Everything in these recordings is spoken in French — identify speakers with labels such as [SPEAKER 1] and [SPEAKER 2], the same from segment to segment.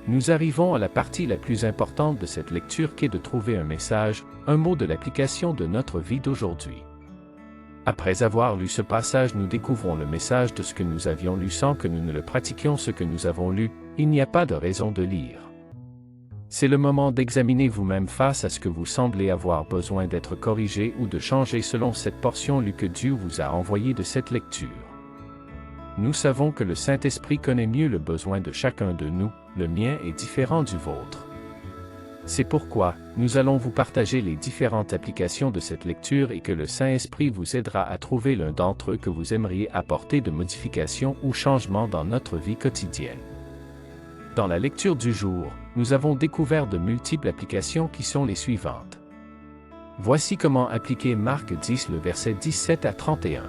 [SPEAKER 1] Nous arrivons à la partie la plus importante de cette lecture qu'est de trouver un message, un mot de l'application de notre vie d'aujourd'hui. Après avoir lu ce passage, nous découvrons le message de ce que nous avions lu sans que nous ne le pratiquions ce que nous avons lu, il n'y a pas de raison de lire. C'est le moment d'examiner vous-même face à ce que vous semblez avoir besoin d'être corrigé ou de changer selon cette portion lue que Dieu vous a envoyée de cette lecture. Nous savons que le Saint-Esprit connaît mieux le besoin de chacun de nous, le mien est différent du vôtre. C'est pourquoi, nous allons vous partager les différentes applications de cette lecture et que le Saint-Esprit vous aidera à trouver l'un d'entre eux que vous aimeriez apporter de modifications ou changements dans notre vie quotidienne. Dans la lecture du jour, nous avons découvert de multiples applications qui sont les suivantes. Voici comment appliquer Marc 10 le verset 17 à 31.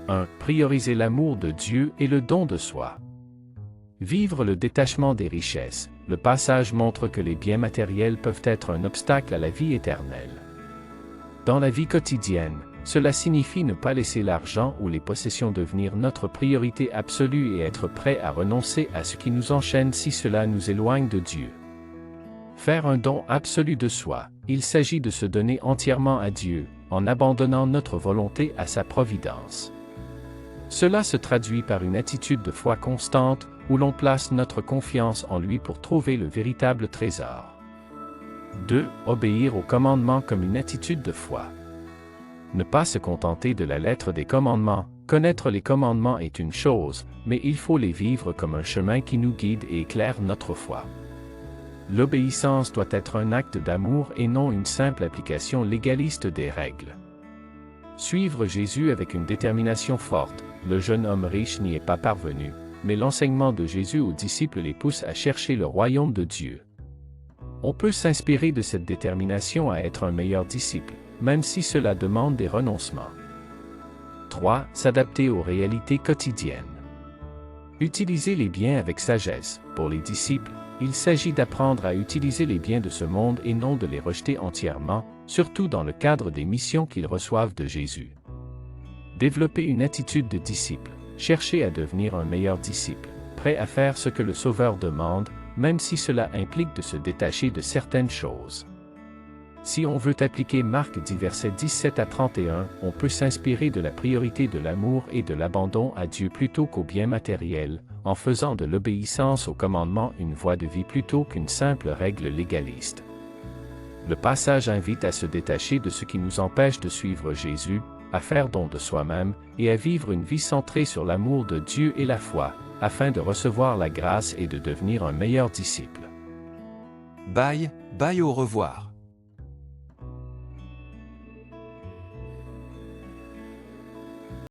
[SPEAKER 1] 1. Prioriser l'amour de Dieu et le don de soi. Vivre le détachement des richesses. Le passage montre que les biens matériels peuvent être un obstacle à la vie éternelle. Dans la vie quotidienne, cela signifie ne pas laisser l'argent ou les possessions devenir notre priorité absolue et être prêt à renoncer à ce qui nous enchaîne si cela nous éloigne de Dieu. Faire un don absolu de soi, il s'agit de se donner entièrement à Dieu, en abandonnant notre volonté à sa providence. Cela se traduit par une attitude de foi constante, où l'on place notre confiance en lui pour trouver le véritable trésor. 2. Obéir aux commandements comme une attitude de foi. Ne pas se contenter de la lettre des commandements, connaître les commandements est une chose, mais il faut les vivre comme un chemin qui nous guide et éclaire notre foi. L'obéissance doit être un acte d'amour et non une simple application légaliste des règles. Suivre Jésus avec une détermination forte, le jeune homme riche n'y est pas parvenu, mais l'enseignement de Jésus aux disciples les pousse à chercher le royaume de Dieu. On peut s'inspirer de cette détermination à être un meilleur disciple, même si cela demande des renoncements. 3. S'adapter aux réalités quotidiennes. Utiliser les biens avec sagesse. Pour les disciples, il s'agit d'apprendre à utiliser les biens de ce monde et non de les rejeter entièrement, surtout dans le cadre des missions qu'ils reçoivent de Jésus. Développer une attitude de disciple. Chercher à devenir un meilleur disciple, prêt à faire ce que le Sauveur demande, même si cela implique de se détacher de certaines choses. Si on veut appliquer Marc 10 versets 17 à 31, on peut s'inspirer de la priorité de l'amour et de l'abandon à Dieu plutôt qu'aux biens matériels, en faisant de l'obéissance aux commandements une voie de vie plutôt qu'une simple règle légaliste. Le passage invite à se détacher de ce qui nous empêche de suivre Jésus, à faire don de soi-même, et à vivre une vie centrée sur l'amour de Dieu et la foi, afin de recevoir la grâce et de devenir un meilleur disciple.
[SPEAKER 2] Bye, au revoir.